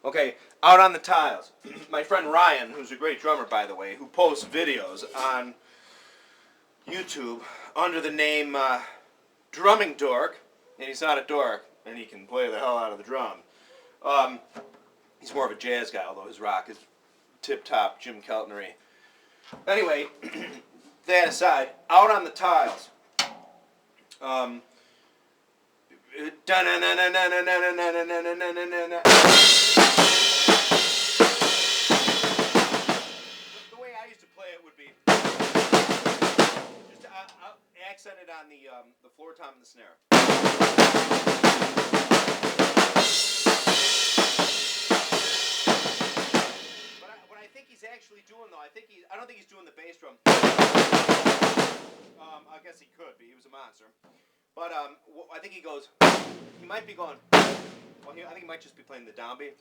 Okay, out on the tiles. My friend Ryan, who's a great drummer, by the way, who posts videos on YouTube under the name Drumming Dork, and he's not a dork, and he can play the hell out of the drum. He's more of a jazz guy, although his rock is tip-top Jim Keltnery. Anyway, that aside, out on the tiles. The way I used to play it would be just accented on the floor tom and the snare. What I think he's actually doing, though, I don't think he's doing the bass drum. I guess he could be. He was a monster. But I think he might be going, well, I think he might just be playing the downbeat.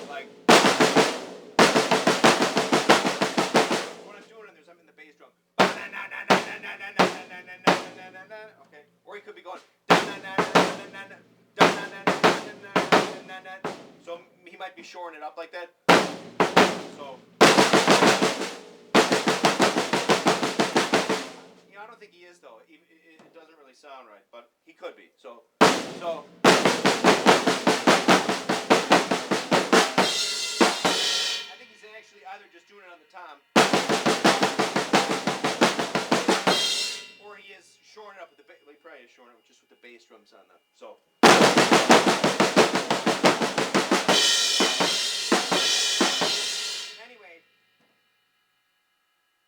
Like, what I'm doing, and there's something in the bass drum. Okay, or he could be going, so he might be shoring it up like that. So, I don't think he is, though. It doesn't really sound right, but he could be. So I think he's actually either just doing it on the tom, or he is shoring it up with the bass. He probably is shoring it just with the bass drums on them. So. Anyway,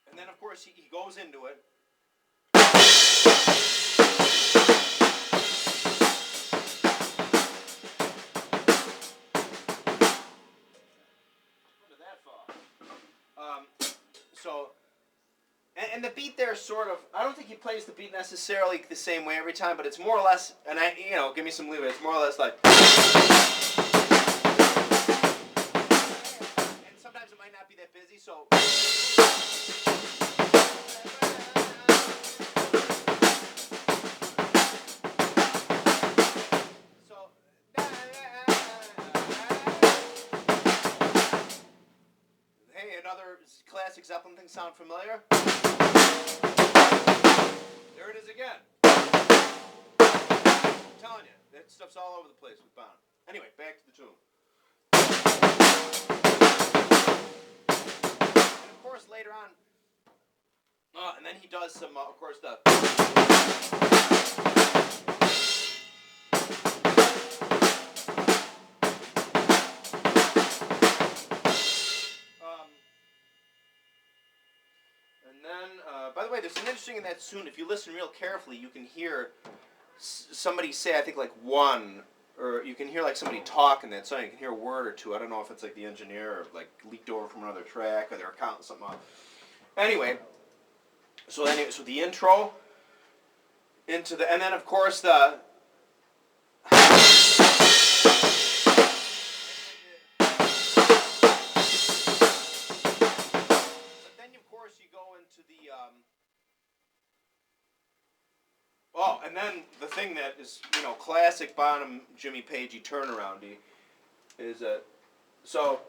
and then of course he goes into it. And the beat there sort of, I don't think he plays the beat necessarily the same way every time, but it's more or less, and give me some leeway, it's more or less like, and sometimes it might not be that busy, so. Hey, another classic Zeppelin thing sound familiar? There it is again. I'm telling you, that stuff's all over the place with Bonham. Anyway, back to the tune. And of course, later on, and then he does some, of course, the. And then, by the way, there's an interesting in that tune. If you listen real carefully, you can hear somebody say, I think, like one, or you can hear like somebody talk in that song. You can hear a word or two. I don't know if it's like the engineer or like leaked over from another track or they're counting something up. Anyway, so the intro into the, and then of course the. And then the thing that is, classic Bonham, Jimmy Pagey turnaroundy is so.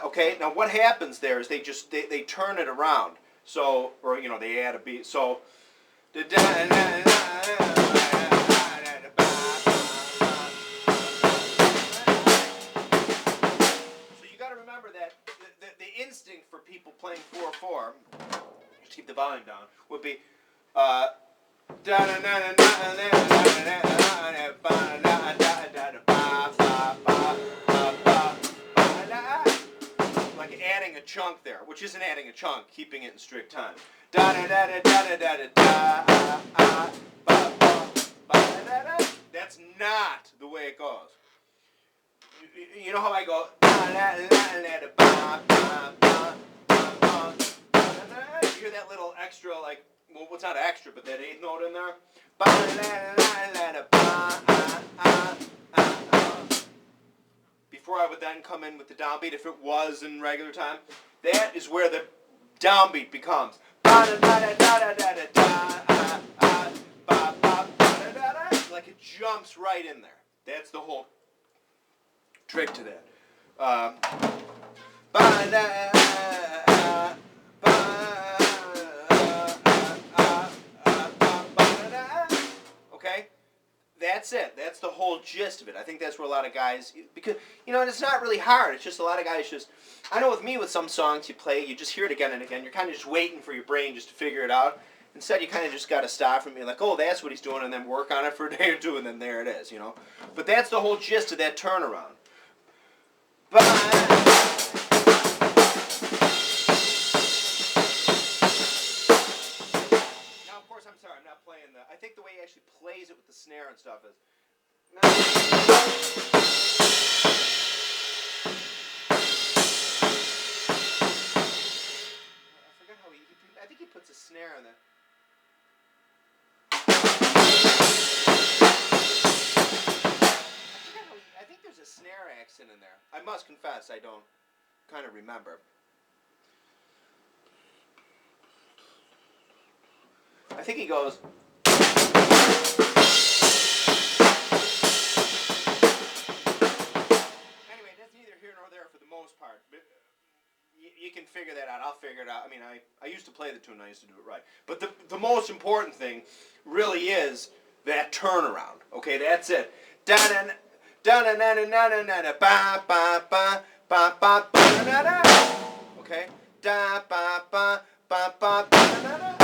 Okay, now what happens there is they turn it around. So, or they add a beat. So. The instinct for people playing 4/4, just keep the volume down, would be like adding a chunk there, which isn't adding a chunk, keeping it in strict time. That's not the way it goes. You know how I go? You hear that little extra, like, well, it's not extra, but that eighth note in there? Before I would then come in with the downbeat, if it was in regular time, that is where the downbeat becomes like it jumps right in there. That's the whole trick to that. Okay? That's it. That's the whole gist of it. I think that's where a lot of guys, because, you know, and it's not really hard. It's just a lot of guys just, I know with me, with some songs you play, you just hear it again and again. You're kind of just waiting for your brain just to figure it out. Instead, you kind of just got to stop from being like, oh, that's what he's doing, and then work on it for a day or two, and then there it is, you know. But that's the whole gist of that turnaround. Now, of course, I'm sorry, I'm not playing the, I think the way he actually plays it with the snare and stuff is, I forgot how I think he puts a snare in there. I think there's a snare accent in there. I must confess, I don't kind of remember. I think he goes. Anyway, that's neither here nor there for the most part. But you can figure that out. I'll figure it out. I mean, I used to play the tune. I used to do it right. But the most important thing really is that turnaround. Okay, that's it. Da-na-na, da-na-na-na-na-na-na, ba-ba-ba, ba-ba-ba-na-na. Okay? Da-ba-ba-ba-ba-ba-na-na.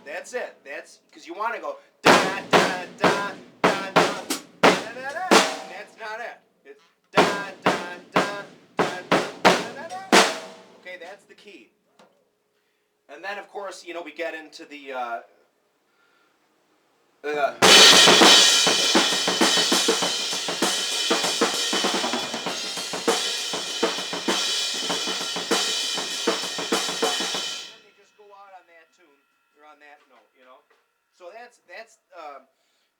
That's it. That's because you want to go da-da-da-da-da-da. That's not it. It's da-da-da-da-da-da. Okay, that's the key. And then, of course, you know, we get into the on that note, you know. So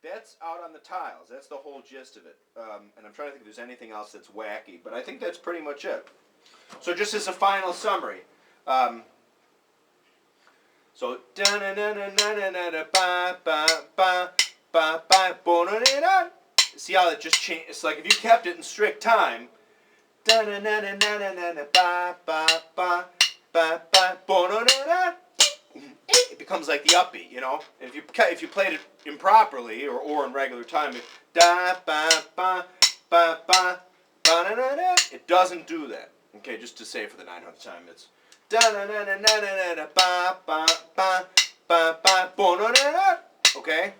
that's out on the tiles. That's the whole gist of it. And I'm trying to think if there's anything else that's wacky, but I think that's pretty much it. So just as a final summary, so see how it just changed? It's like if you kept it in strict time. It becomes like the upbeat, you know. And if you played it improperly or in regular time, it it doesn't do that. Okay, just to say for the 900th time, it's okay.